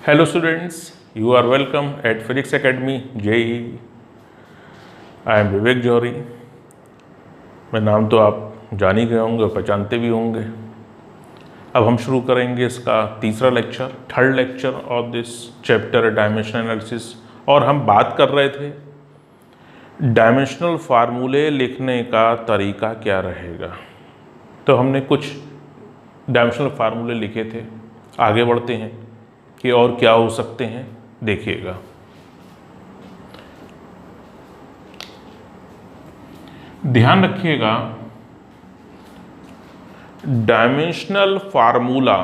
Hello students, you are welcome at Physics Academy JEE. I am विवेक जौहरी। मेरा नाम तो आप जान ही गए होंगे, पहचानते भी होंगे। अब हम शुरू करेंगे इसका तीसरा lecture, third lecture of this chapter dimensional analysis. और हम बात कर रहे थे डायमेंशनल फार्मूले लिखने का तरीका क्या रहेगा। तो हमने कुछ डायमेंशनल फार्मूले लिखे थे। आगे बढ़ते हैं कि और क्या हो सकते हैं, देखिएगा। ध्यान रखिएगा, dimensional formula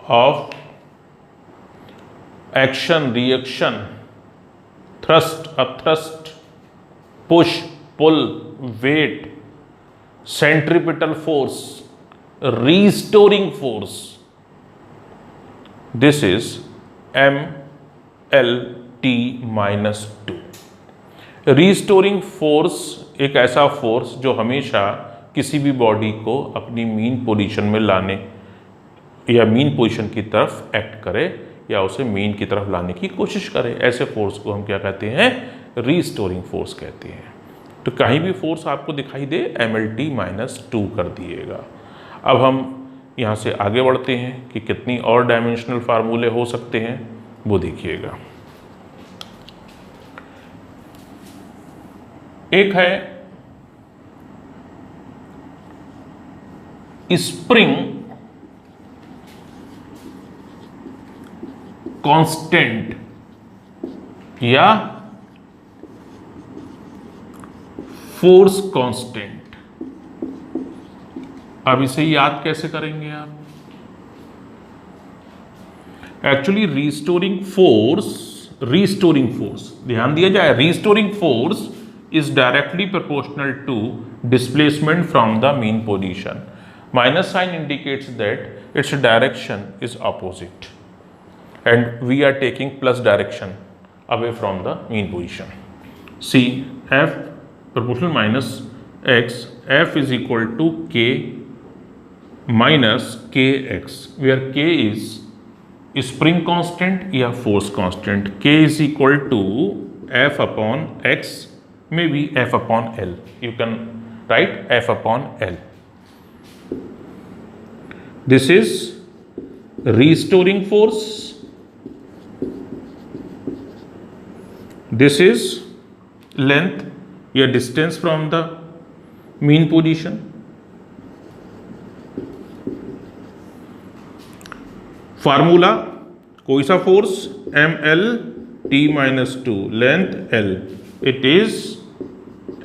of action, reaction, thrust, upthrust, push, pull, weight, centripetal force, restoring force, this is MLT-2। Restoring force एक ऐसा फोर्स जो हमेशा किसी भी बॉडी को अपनी मीन पोजीशन में लाने या मीन पोजीशन की तरफ एक्ट करे या उसे मीन की तरफ लाने की कोशिश करे, ऐसे फोर्स को हम क्या कहते हैं? रीस्टोरिंग फोर्स कहते हैं। तो कहीं भी फोर्स आपको दिखाई दे MLT-2 कर दिएगा। अब हम यहाँ से आगे बढ़ते हैं कि कितनी और डायमेंशनल फार्मूले हो सकते हैं, वो देखिएगा। एक है स्प्रिंग कांस्टेंट या फोर्स कांस्टेंट। अब इसे याद कैसे करेंगे आप? एक्चुअली रीस्टोरिंग फोर्स ध्यान दिया जाए, restoring force is directly proportional to displacement from the mean position. Minus sign indicates that its direction is opposite and we are taking plus direction away from the mean position. See, F proportional minus X, F is equal to K minus Kx, where K is spring constant या force constant. K is equal to F upon X, maybe F upon L. You can write F upon L. This is restoring force. This is length या distance from the mean position. Formula कोई सा force MLT-2, length L, it is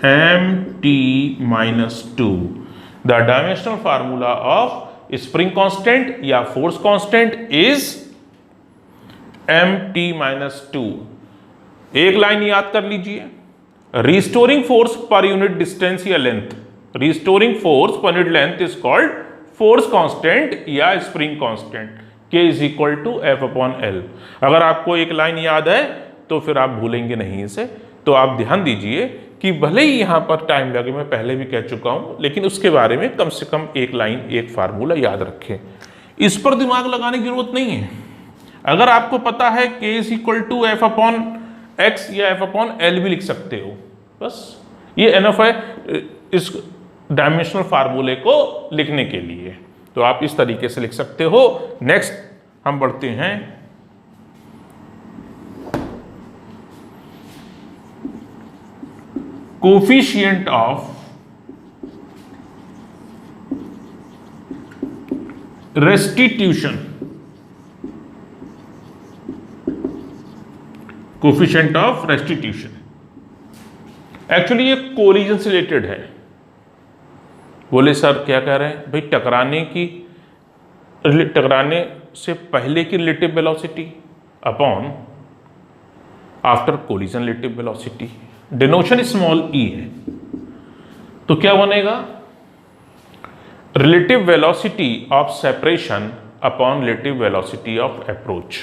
MT-2। The dimensional formula of spring constant या force constant is MT-2। एक line याद कर लीजिए, restoring force per unit distance या length, restoring force per unit length is called force constant या spring constant। K is equal to F upon L। अगर आपको एक लाइन याद है तो फिर आप भूलेंगे नहीं इसे। तो आप ध्यान दीजिए कि भले ही यहाँ पर टाइम लगे, मैं पहले भी कह चुका हूँ, लेकिन उसके बारे में कम से कम एक लाइन, एक फार्मूला याद रखें। इस पर दिमाग लगाने की जरूरत नहीं है। अगर आपको पता है K is equal to F upon X या F upon L भी लिख सकते हो, बस ये एनफ है इस डायमेंशनल फार्मूले को लिखने के लिए। तो आप इस तरीके से लिख सकते हो। नेक्स्ट हम बढ़ते हैं coefficient of restitution. Coefficient of restitution actually ये कोलिजन से रिलेटेड है। बोले सर क्या कह रहे हैं भाई? टकराने से पहले की relative velocity upon after collision relative velocity. Denotation small e है, तो क्या बनेगा? Relative velocity of separation upon relative velocity of approach.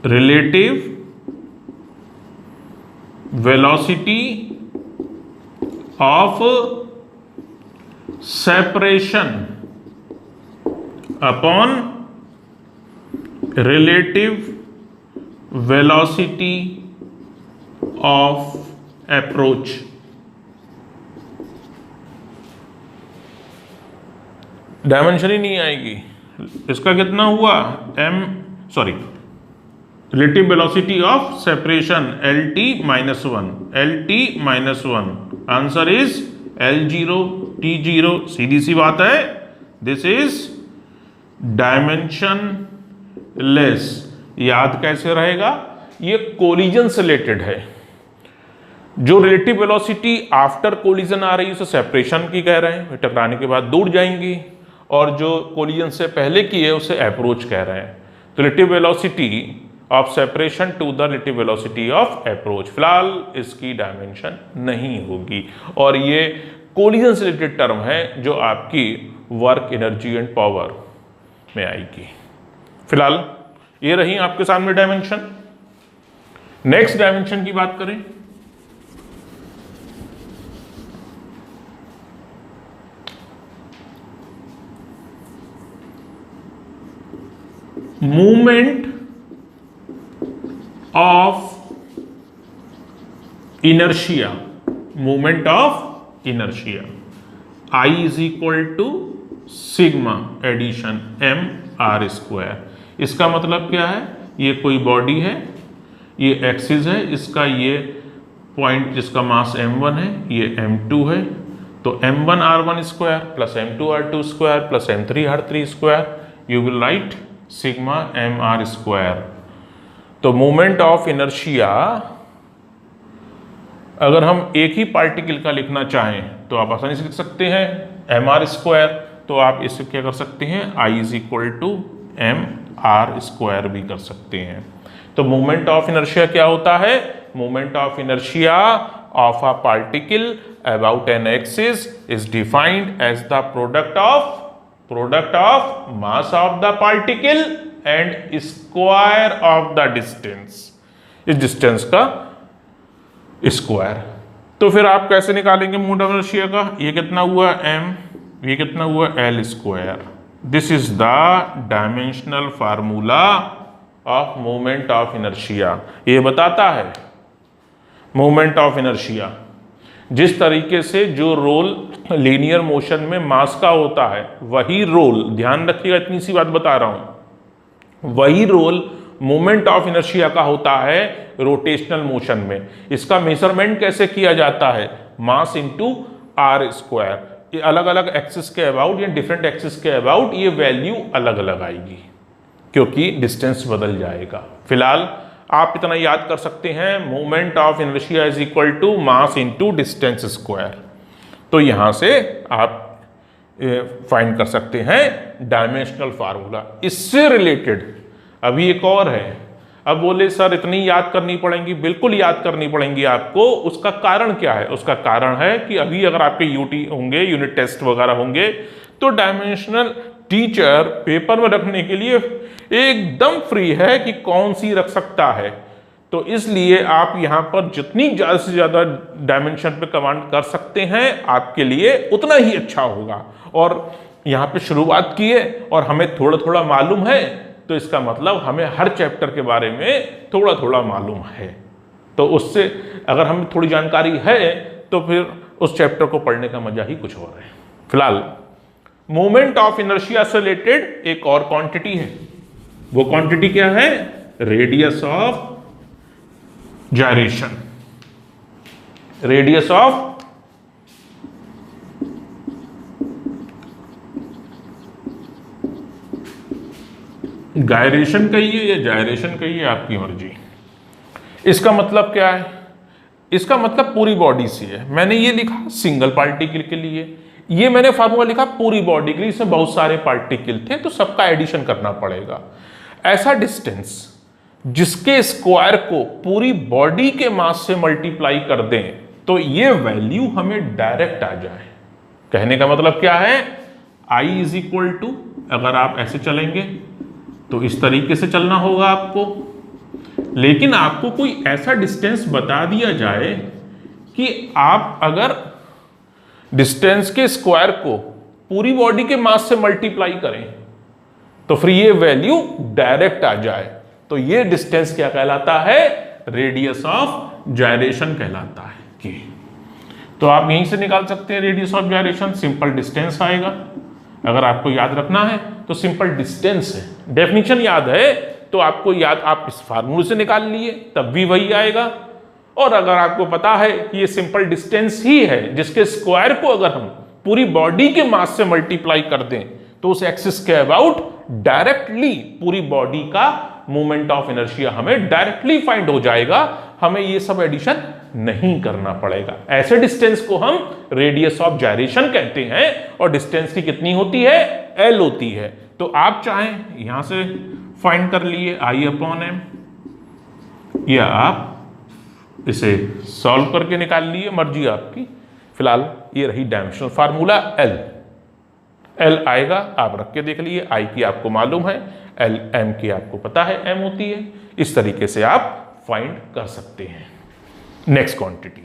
Relative velocity of separation upon relative velocity of approach. Dimension ही नहीं आएगी। इसका कितना हुआ relative velocity of separation LT-1, LT-1, answer is L0 T0। सीधी सी बात है, दिस इज डायमेंशन लेस। याद कैसे रहेगा, ये कोलिजन से रिलेटेड है। जो रिलेटिव वेलोसिटी आफ्टर कोलिजन आ रही है उसे सेपरेशन की कह रहे हैं, टकराने के बाद दूर जाएंगी, और जो कोलिजन से पहले की है उसे अप्रोच कह रहे हैं। तो relative velocity of separation to the relative velocity of approach, फिलहाल इसकी डायमेंशन नहीं होगी, और ये कोलिजन से रिलेटेड टर्म है जो आपकी वर्क एनर्जी एंड पावर में आएगी। फिलहाल ये रही आपके सामने डायमेंशन। नेक्स्ट डायमेंशन की बात करें, movement of inertia. Movement of inertia I is equal to sigma addition mr²। इसका मतलब क्या है, ये कोई बॉडी है, ये एक्सिस है, इसका ये पॉइंट जिसका मास m1 है, ये m2 है, तो m1r1² plus m2r2² plus m3r3², you will write sigma mr²। तो मोमेंट ऑफ इनर्शिया अगर हम एक ही पार्टिकल का लिखना चाहें तो आप आसानी से लिख सकते हैं mr², तो आप इसे क्या कर सकते हैं, I is equal to mr² भी कर सकते हैं। तो मोमेंट ऑफ इनर्शिया क्या होता है, moment of inertia of a particle about an axis is defined as the product of mass of the particle and square of the distance, इस distance का स्क्वायर। तो फिर आप कैसे निकालेंगे मोमेंट ऑफ इनर्शिया का, ये कितना हुआ m, ये कितना हुआ L²। This is the dimensional formula of moment of inertia. ये बताता है मोमेंट ऑफ इनर्शिया, जिस तरीके से जो रोल लीनियर मोशन में मास का होता है वही रोल, ध्यान रखिएगा इतनी सी बात बता रहा हूं, वही रोल मोमेंट ऑफ इनर्शिया का होता है रोटेशनल मोशन में। इसका मेजरमेंट कैसे किया जाता है, मास इंटू r²। ये अलग अलग एक्सिस के अबाउट या डिफरेंट एक्सिस के अबाउट ये वैल्यू अलग अलग आएगी क्योंकि डिस्टेंस बदल जाएगा। फिलहाल आप इतना याद कर सकते हैं, moment of inertia is equal to mass into distance square. तो यहां से आप फाइंड कर सकते हैं डायमेंशनल फार्मूला। इससे रिलेटेड अभी एक और है। अब बोले सर इतनी याद करनी पड़ेंगी, बिल्कुल याद करनी पड़ेंगी आपको। उसका कारण क्या है, उसका कारण है कि अभी अगर आपके यूटी होंगे, यूनिट टेस्ट वगैरह होंगे, तो डायमेंशनल टीचर पेपर में रखने के लिए एकदम फ्री है कि कौन सी रख सकता है। तो इसलिए आप यहां पर जितनी ज़्यादा से ज़्यादा डायमेंशन पे कमांड कर सकते हैं आपके लिए उतना ही अच्छा होगा। और यहां पे शुरुआत की है और हमें थोड़ा थोड़ा मालूम है, तो इसका मतलब हमें हर चैप्टर के बारे में थोड़ा थोड़ा मालूम है। तो उससे अगर हमें थोड़ी जानकारी है तो फिर उस चैप्टर को पढ़ने का मजा ही कुछ और है। फिलहाल मोमेंट ऑफ इनर्शिया से रिलेटेड एक और क्वांटिटी है। वो क्वांटिटी क्या है, radius of gyration. Radius of gyration कहिए या जायरेशन कहिए, आपकी मर्जी। इसका मतलब क्या है, इसका मतलब पूरी बॉडी से है। मैंने ये लिखा सिंगल पार्टिकल के लिए, ये मैंने फार्मूला लिखा पूरी बॉडी के लिए। इसमें बहुत सारे पार्टिकल थे तो सबका एडिशन करना पड़ेगा। ऐसा डिस्टेंस जिसके स्क्वायर को पूरी बॉडी के मास से मल्टीप्लाई कर दें तो ये वैल्यू हमें डायरेक्ट आ जाए। कहने का मतलब क्या है, I इज इक्वल टू, अगर आप ऐसे चलेंगे तो इस तरीके से चलना होगा आपको, लेकिन आपको कोई ऐसा डिस्टेंस बता दिया जाए कि आप अगर डिस्टेंस के स्क्वायर को पूरी बॉडी के मास से मल्टीप्लाई करें तो फिर ये वैल्यू डायरेक्ट आ जाए, तो ये डिस्टेंस क्या कहलाता है? रेडियस ऑफ जायरेशन कहलाता है। कि तो आप यहीं से निकाल सकते हैं radius of gyration, simple distance आएगा। अगर आपको याद रखना है तो सिंपल डिस्टेंस है, डेफिनेशन याद है तो आपको याद, आप इस फार्मूले से निकाल लिए तब भी वही आएगा। और अगर आपको पता है कि ये सिंपल डिस्टेंस ही है जिसके स्क्वायर को अगर हम पूरी बॉडी के मास से मल्टीप्लाई कर दें तो उस एक्सिस के अबाउट डायरेक्टली पूरी बॉडी का मोमेंट ऑफ इनर्शिया हमें डायरेक्टली फाइंड हो जाएगा, हमें ये सब एडिशन नहीं करना पड़ेगा। ऐसे डिस्टेंस को हम रेडियस ऑफ जायरेशन कहते हैं और डिस्टेंस की कितनी होती है? L होती है। तो आप चाहें यहां से फाइंड कर लिए I/m, या आप इसे सॉल्व करके निकाल लिए, मर्जी आपकी। फिलहाल ये रही डायमेंशनल फार्मूला L आएगा, आप रख के देख लिए। I की आपको मालूम है, L M की आपको पता है M होती है। इस तरीके से आप फाइंड कर सकते हैं। नेक्स्ट क्वांटिटी,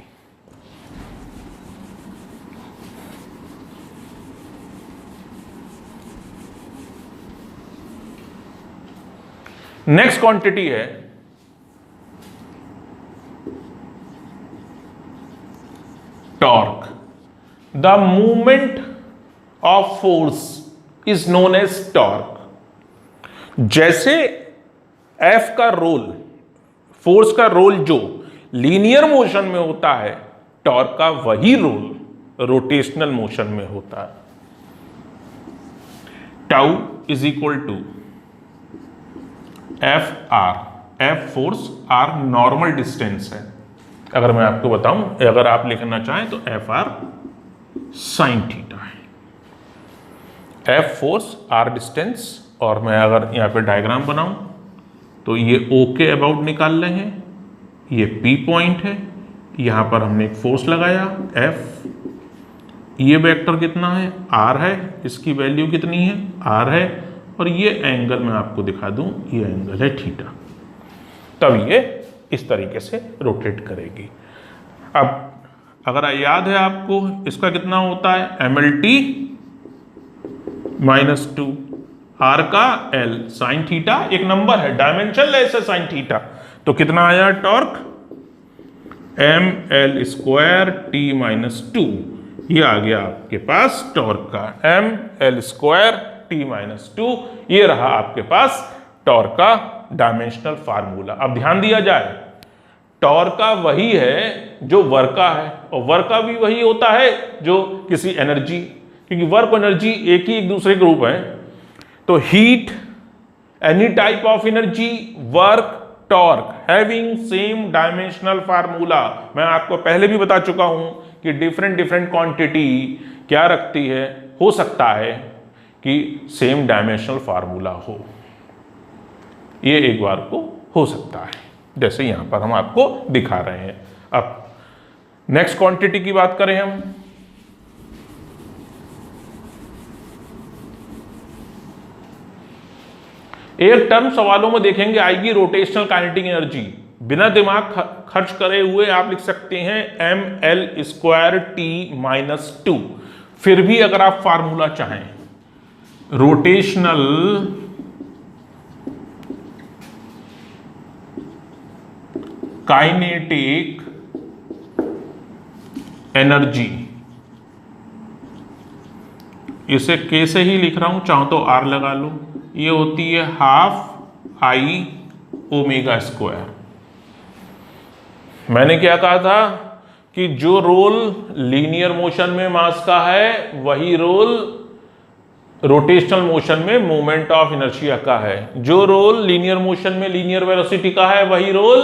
नेक्स्ट क्वांटिटी है torque. The movement of force is known as torque. जैसे F का रोल, फोर्स का रोल जो लीनियर मोशन में होता है, टॉर्क का वही रोल रोटेशनल मोशन में होता है। Tau is equal to F R, F force, R normal distance है। अगर मैं आपको बताऊं, अगर आप लिखना चाहें तो एफ आर साइन थीटा है। एफ फोर्स, आर डिस्टेंस, और मैं अगर यहां पे डायग्राम बनाऊं तो ये O के अबाउट निकाल रहे हैं, ये P पॉइंट है, यहां पर हमने एक फोर्स लगाया F, ये वेक्टर कितना है? R है, इसकी वैल्यू कितनी है? R है, और ये एंगल मैं आपको दिखा दूं, ये एंगल है थीटा। तब ये इस तरीके से रोटेट करेगी। अब अगर याद है आपको, इसका कितना होता है? MLT -2, R का L साइन थीटा, एक नंबर है, डायमेंशन लेस है साइन थीटा। तो कितना आया टॉर्क? ML² T-2, ये आ गया आपके पास टॉर्क का ML² T-2, ये रहा आपके पास टॉर्क का डायमेंशनल फार्मूला। अब ध्यान दिया जाए, टॉर्क का वही है जो वर्क का है, और वर्क का भी वही होता है जो किसी एनर्जी, क्योंकि वर्क और एनर्जी एक दूसरे के रूप हैं। तो heat, any type of energy, work, torque having same dimensional formula. मैं आपको पहले भी बता चुका हूं कि डिफरेंट क्वांटिटी क्या रखती है, हो सकता है कि सेम डायमेंशनल फार्मूला हो, ये एक बार को हो सकता है, जैसे यहां पर हम आपको दिखा रहे हैं। अब नेक्स्ट क्वांटिटी की बात करें हम, एक टर्म सवालों में देखेंगे आएगी रोटेशनल काइनेटिक एनर्जी। बिना दिमाग खर्च करे हुए आप लिख सकते हैं ML² T-2। फिर भी अगर आप फार्मूला चाहें, रोटेशनल काइनेटिक एनर्जी, इसे K से ही लिख रहा हूं, चाहो तो R लगा लो, ये होती है ½I⍵²। मैंने क्या कहा था कि जो रोल लीनियर मोशन में मास का है वही रोल रोटेशनल मोशन में मोमेंट ऑफ इनर्शिया का है, जो रोल लीनियर मोशन में लीनियर वेलोसिटी का है वही रोल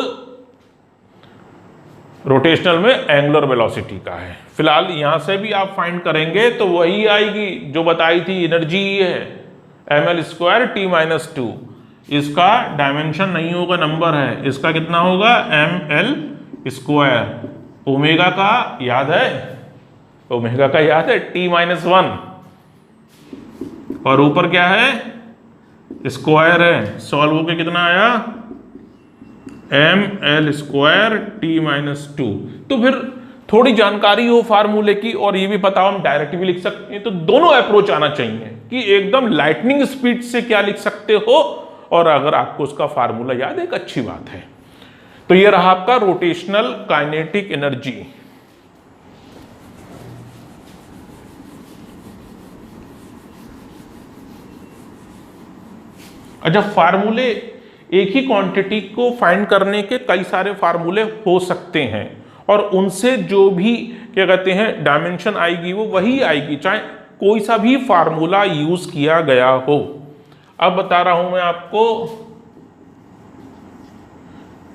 रोटेशनल में एंगुलर वेलोसिटी का है। फिलहाल यहां से भी आप फाइंड करेंगे तो वही आएगी जो बताई थी, एनर्जी ही है ML² T-2। इसका डायमेंशन नहीं होगा, नंबर है, इसका कितना होगा? ML²। ओमेगा का याद है, ओमेगा का याद है, T-1, और ऊपर क्या है? स्क्वायर है। सॉल्व होके कितना आया? ML² T-2। तो फिर थोड़ी जानकारी हो फार्मूले की और ये भी पता हो हम डायरेक्ट भी लिख सकते हैं, तो दोनों अप्रोच आना चाहिए कि एकदम लाइटनिंग स्पीड से क्या लिख सकते हो, और अगर आपको उसका फार्मूला याद है एक अच्छी बात है। तो ये रहा आपका रोटेशनल काइनेटिक एनर्जी। अच्छा, फार्मूले, एक ही क्वांटिटी को फाइंड करने के कई सारे फार्मूले हो सकते हैं और उनसे जो भी क्या कहते हैं डायमेंशन आएगी वो वही आएगी, चाहे कोई सा भी फार्मूला यूज किया गया हो। अब बता रहा हूं मैं आपको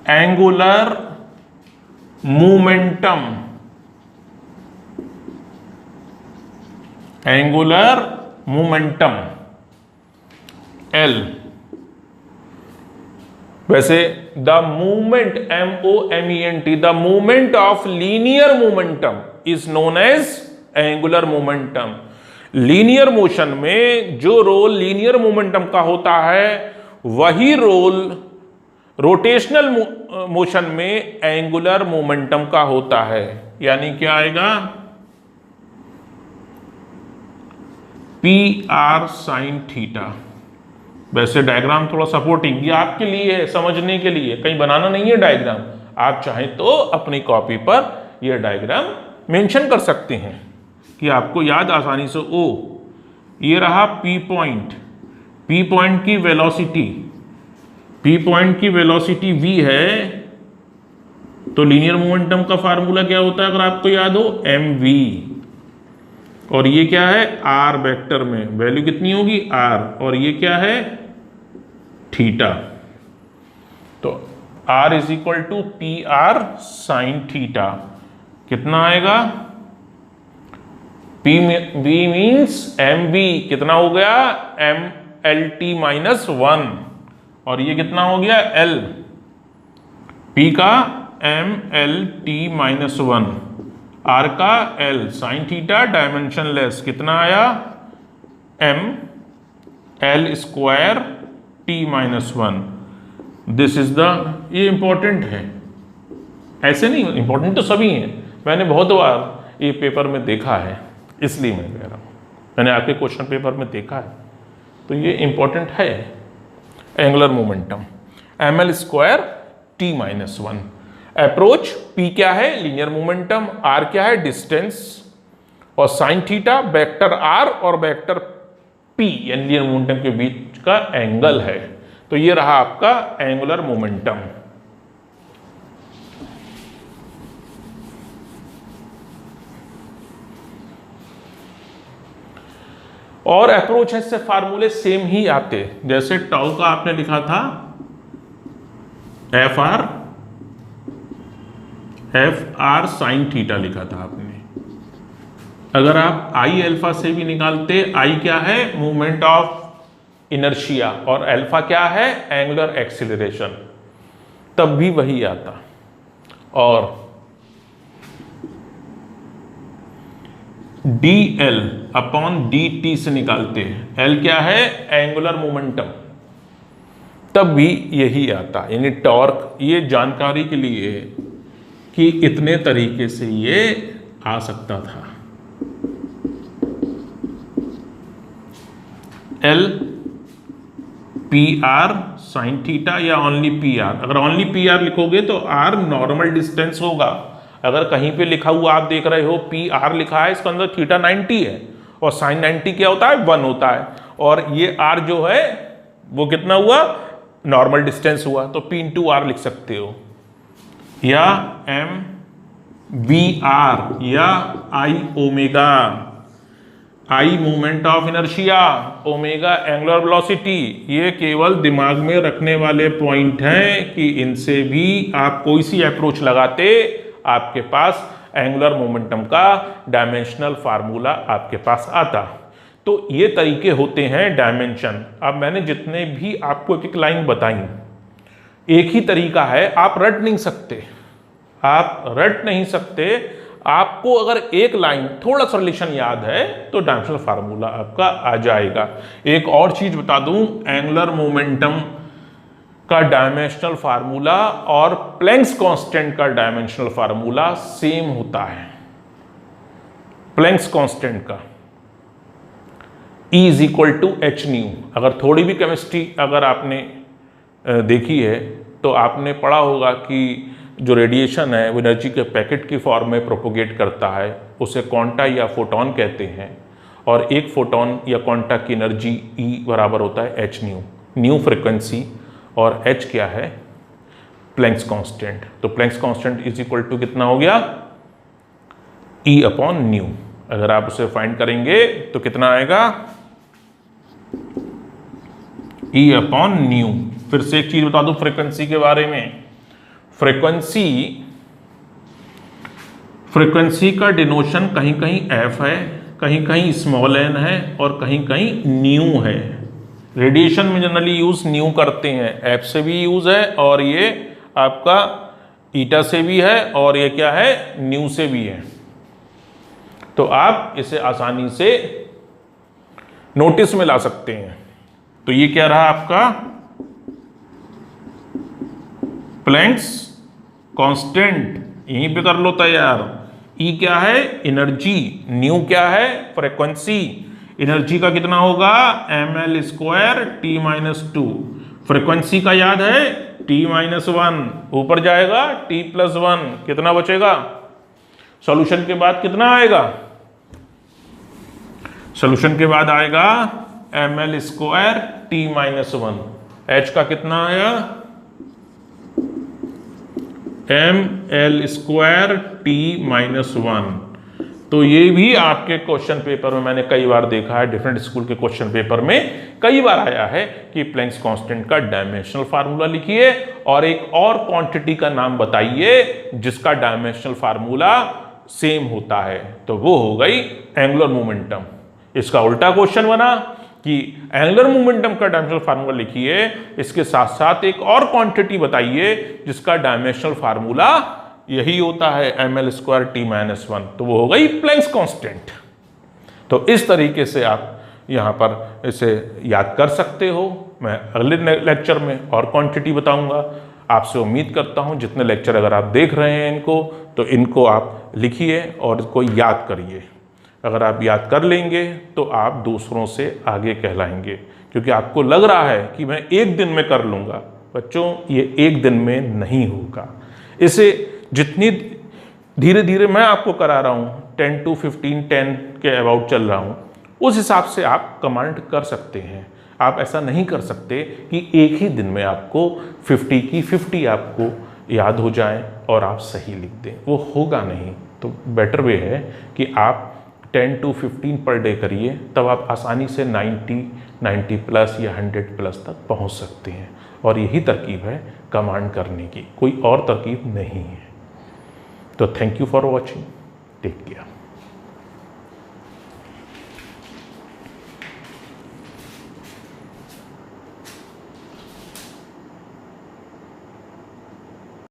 angular momentum, angular momentum L. वैसे the movement MOMENT, the movement of linear momentum is known as angular momentum. Linear motion में जो रोल लीनियर मोमेंटम का होता है वही रोल रोटेशनल मोशन में एंगुलर मोमेंटम का होता है। यानी क्या आएगा, PR sin थीटा। वैसे डायग्राम थोड़ा सपोर्टिंग, ये आपके लिए है समझने के लिए, कहीं बनाना नहीं है डायग्राम। आप चाहें तो अपनी कॉपी पर यह डायग्राम मेंशन कर सकते हैं कि आपको याद आसानी से। ओ, ये रहा P पॉइंट, P पॉइंट की वेलोसिटी, P पॉइंट की वेलोसिटी V है, तो लीनियर मोमेंटम का फार्मूला क्या होता है अगर आपको याद हो, mv। और ये क्या है, r वेक्टर में वैल्यू कितनी होगी r, और ये क्या है थीटा। तो r is equal to PR sine theta. कितना आएगा, P V मीन्स mv, कितना हो गया MLT माइनस 1, और ये कितना हो गया L, P का MLT माइनस 1, R का L sine theta dimension less, कितना आया M L square T minus 1। This is the, ये इंपॉर्टेंट है, ऐसे नहीं इंपॉर्टेंट तो सभी हैं, मैंने बहुत बार ये पेपर में देखा है इसलिए मैं कह रहा हूँ, मैंने आपके क्वेश्चन पेपर में देखा है, तो ये इंपॉर्टेंट है। Angular momentum ML square T minus 1। Approach P क्या है, लीनियर मोमेंटम, R क्या है डिस्टेंस, और साइन थीटा वेक्टर R और वेक्टर P यानी लीनियर मोमेंटम के बीच का एंगल है। तो ये रहा आपका एंगुलर मोमेंटम। और अप्रोच है से फार्मूले सेम ही आते, जैसे टाउ का आपने लिखा था FR साइन थीटा लिखा था आपने। अगर आप I अल्फा से भी निकालते, I क्या है मूवमेंट ऑफ इनर्शिया और अल्फा क्या है एंगुलर एक्सीलरेशन, तब भी वही आता। और DL अपॉन DT से निकालते हैं, L क्या है एंगुलर मोमेंटम, तब भी यही आता, यानी टॉर्क। ये जानकारी के लिए कि इतने तरीके से ये आ सकता था। L PR साइन थीटा या ओनली PR, अगर ओनली PR लिखोगे तो R नॉर्मल डिस्टेंस होगा। अगर कहीं पे लिखा हुआ आप देख रहे हो PR लिखा है, इसके अंदर थीटा 90 है और साइन 90 क्या होता है 1 होता है, और ये R जो है वो कितना हुआ नॉर्मल डिस्टेंस हुआ, तो P इंटू R लिख सकते हो, या MVR या I omega, I movement of inertia, omega angular velocity. ये केवल दिमाग में रखने वाले पॉइंट हैं कि इनसे भी आप कोई सी अप्रोच लगाते आपके पास एंगुलर मोमेंटम का डायमेंशनल फार्मूला आपके पास आता। तो ये तरीके होते हैं डायमेंशन। अब मैंने जितने भी आपको एक एक लाइन बताई, एक ही तरीका है, आप रट नहीं सकते, आप रट नहीं सकते। आपको अगर एक लाइन थोड़ा सा रिलेशन याद है तो डायमेंशनल फार्मूला आपका आ जाएगा। एक और चीज बता दूं, एंगुलर मोमेंटम का डायमेंशनल फार्मूला और प्लैंक्स कांस्टेंट का डायमेंशनल फार्मूला सेम होता है। प्लैंक्स कांस्टेंट का E is equal to h nu. अगर थोड़ी भी केमिस्ट्री अगर आपने देखी है तो आपने पढ़ा होगा कि जो रेडिएशन है वो एनर्जी के पैकेट की फॉर्म में प्रोपोगेट करता है, उसे क्वांटा या फोटोन कहते हैं, और एक फोटोन या क्वांटा की एनर्जी E बराबर होता है एच न्यू। न्यू फ्रिक्वेंसी और H क्या है? Planck's constant. तो Planck's constant is equal to कितना हो गया? E upon nu. अगर आप उसे फाइंड करेंगे तो कितना आएगा? E upon nu. फिर से एक चीज बता दूं फ्रीक्वेंसी के बारे में। फ्रीक्वेंसी का डिनोशन कहीं कहीं f है, कहीं कहीं स्मॉल n है और कहीं कहीं न्यू है। रेडिएशन में जनरली यूज न्यू करते हैं, f से भी यूज है और ये आपका ईटा से भी है और ये क्या है? न्यू से भी है। तो आप इसे आसानी से नोटिस में ला सकते हैं। तो ये क्या रहा आपका? Planck's constant. यहीं पे कर लो तैयार। E क्या है? एनर्जी। न्यू क्या है? फ्रीक्वेंसी। एनर्जी का कितना होगा? ml square t minus two. Frequency का याद है? t minus one. ऊपर जाएगा t प्लस वन। कितना बचेगा? सॉल्यूशन के बाद कितना आएगा? सॉल्यूशन के बाद आएगा ml square t minus one. H का कितना आया? ml square t minus one. तो ये भी आपके क्वेश्चन पेपर में मैंने कई बार देखा है, डिफरेंट स्कूल के क्वेश्चन पेपर में कई बार आया है कि प्लैंक्स कांस्टेंट का डायमेंशनल फार्मूला लिखिए और एक और क्वांटिटी का नाम बताइए जिसका डायमेंशनल फार्मूला सेम होता है। तो वो हो गई एंगुलर मोमेंटम। इसका उल्टा क्वेश्चन बना कि एंगुलर मोमेंटम का डायमेंशनल फार्मूला लिखिए, इसके साथ साथ एक और क्वांटिटी बताइए जिसका डायमेंशनल फार्मूला यही होता है ml square t minus one. तो वो हो गई प्लैंक्स कांस्टेंट। तो इस तरीके से आप यहाँ पर इसे याद कर सकते हो। मैं अगले लेक्चर में और क्वांटिटी बताऊंगा। आपसे उम्मीद करता हूँ जितने लेक्चर अगर आप देख रहे हैं इनको, तो इनको आप लिखिए और इसको याद करिए। अगर आप याद कर लेंगे तो आप दूसरों से आगे कहलाएंगे, क्योंकि आपको लग रहा है कि मैं एक दिन में कर लूँगा। बच्चों, ये एक दिन में नहीं होगा। इसे जितनी धीरे धीरे मैं आपको करा रहा हूँ, 10 to 15, 10 के अबाउट चल रहा हूँ, उस हिसाब से आप कमांड कर सकते हैं। आप ऐसा नहीं कर सकते कि एक ही दिन में आपको 50 की 50 आपको याद हो जाए और आप सही लिख दें, वो होगा नहीं। तो बेटर वे है कि आप 10 to 15 पर डे करिए, तब आप आसानी से 90 प्लस या 100 प्लस तक पहुंच सकते हैं। और यही तरकीब है कमांड करने की, कोई और तरकीब नहीं है। तो thank you for watching. Take care.